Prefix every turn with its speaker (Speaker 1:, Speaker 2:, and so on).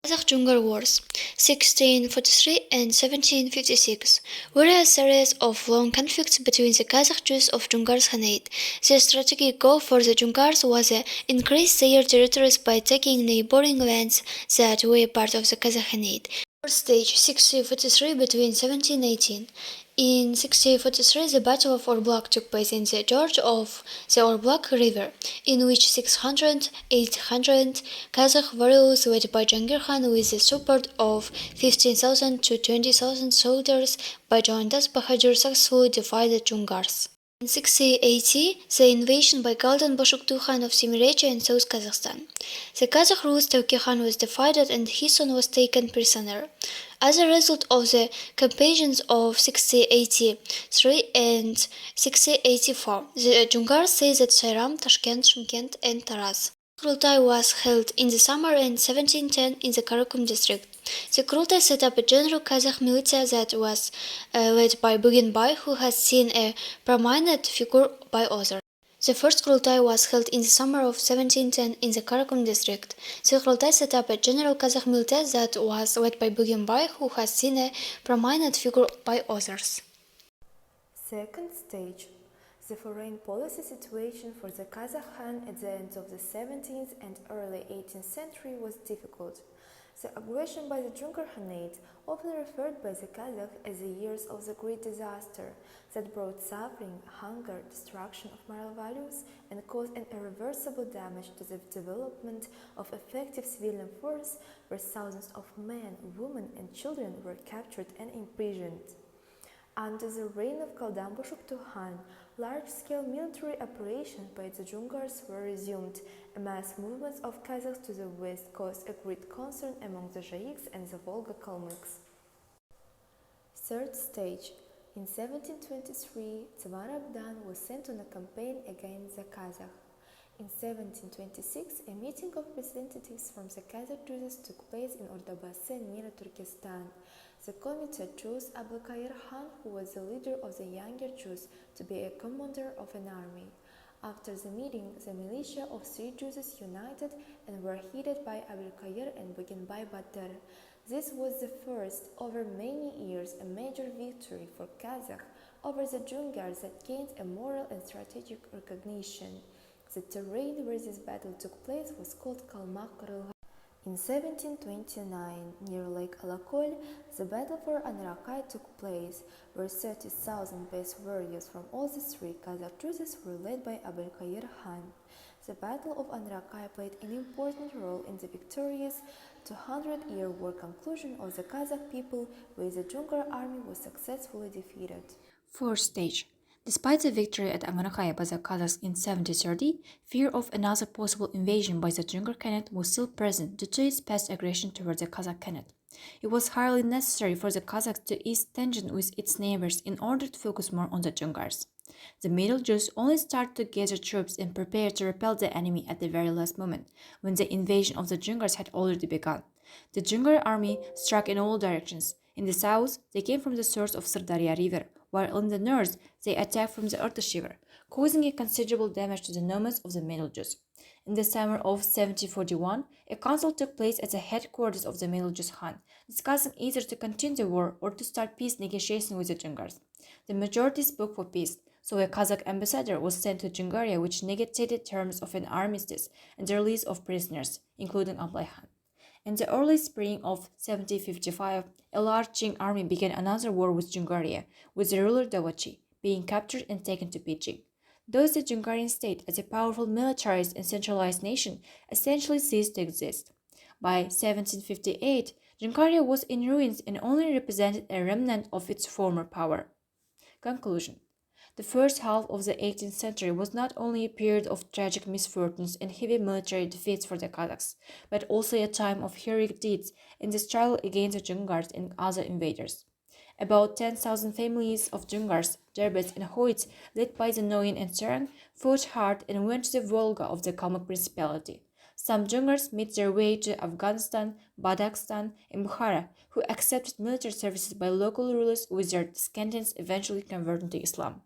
Speaker 1: Kazakh-Jungar Wars 1643 and 1756 were a series of long conflicts between the Kazakh Jews of Dzungar's Khanate. The strategic goal for the Dzungars was to increase their territories by taking neighboring lands that were part of the Kazakh Khanate. First stage 1643 between 1718. In 1643, the Battle of Orblak took place in the gorge of the Orblak River, in which 600, 800 Kazakh warriors led by Jangir Khan with the support of 15,000 to 20,000 soldiers by Jahandas Bahadur successfully divided Dzungars. In 1680, the invasion by Galdan Bashuktu Khan of Semirechye and South Kazakhstan. The Kazakh ruler Tauki Khan was defeated and his son was taken prisoner. As a result of the campaigns of 1683 and 1684, the Dzungars seized Sayram, Tashkent, Shymkent, and Taraz. Kurultai was held in the summer in 1710 in the Karakum district. The Kurultai set up a general Kazakh militia that was led by Bugenbay, who has seen a prominent figure by others. The first Kurultai was held in the summer of 1710 in the Karakum district. The Kurultai set up a general Kazakh militia that was led by Bugenbay, who has seen a prominent figure by others.
Speaker 2: Second stage. The foreign policy situation for the Kazakh Khan at the end of the 17th and early 18th century was difficult. The aggression by the Dzungar Khanate, often referred by the Kazakh as the years of the Great Disaster, that brought suffering, hunger, destruction of moral values, and caused an irreversible damage to the development of effective civilian force, where thousands of men, women, and children were captured and imprisoned. Under the reign of Galdan Bashuktu Khan, large-scale military operations by the Dzungars were resumed. A mass movement of Kazakhs to the west caused a great concern among the Zhaiks and the Volga Kalmyks. Third stage. In 1723, Tamar Abdan was sent on a campaign against the Kazakh. In 1726, a meeting of representatives from the Kazakh Jews took place in Ordubadse near Turkestan. The committee chose Abulkayr Khan, who was the leader of the younger Jews, to be a commander of an army. After the meeting, the militia of three Jews united and were headed by Abulkayr and Bugenbay Badr. This was the first, over many years, a major victory for Kazakh over the Dzungars that gained a moral and strategic recognition. The terrain where this battle took place was called Kalmak. In 1729, near Lake Alakol, the battle for Anrakai took place, where 30,000 best warriors from all the three Kazakh Jews were led by Abulkayr Khan. The Battle of Anrakai played an important role in the victorious 200-year war conclusion of the Kazakh people, where the Dzungar army was successfully defeated.
Speaker 3: Fourth stage. Despite the victory at Anrakai by the Kazakhs in 1730, fear of another possible invasion by the Dzungar Khanate was still present due to its past aggression toward the Kazakh Khanate. It was highly necessary for the Kazakhs to ease tension with its neighbors in order to focus more on the Dzungars. The Middle Jews only started to gather troops and prepare to repel the enemy at the very last moment, when the invasion of the Dzungars had already begun. The Dzungar army struck in all directions. In the south, they came from the source of Sirdarya River, while in the north, they attacked from the Irtysh River, causing a considerable damage to the nomads of the Middle Jews. In the summer of 1741, a council took place at the headquarters of the Middle Jews Khan, discussing either to continue the war or to start peace negotiations with the Dzungars. The majority spoke for peace, so a Kazakh ambassador was sent to Dzungaria, which negotiated terms of an armistice and the release of prisoners, including Ablai Khan. In the early spring of 1755, a large Qing army began another war with Dzungaria, with the ruler Dawachi being captured and taken to Beijing. Thus, the Dzungarian state, as a powerful militarized and centralized nation, essentially ceased to exist. By 1758, Dzungaria was in ruins and only represented a remnant of its former power. Conclusion. The first half of the 18th century was not only a period of tragic misfortunes and heavy military defeats for the Kazakhs, but also a time of heroic deeds in the struggle against the Dzungars and other invaders. About 10,000 families of Dzungars, Derbets, and Hoyts, led by the Noyan and Serang, fought hard and went to the Volga of the Kalmyk Principality. Some Dzungars made their way to Afghanistan, Badakhshan, and Bukhara, who accepted military services by local rulers, with their descendants eventually converting to Islam.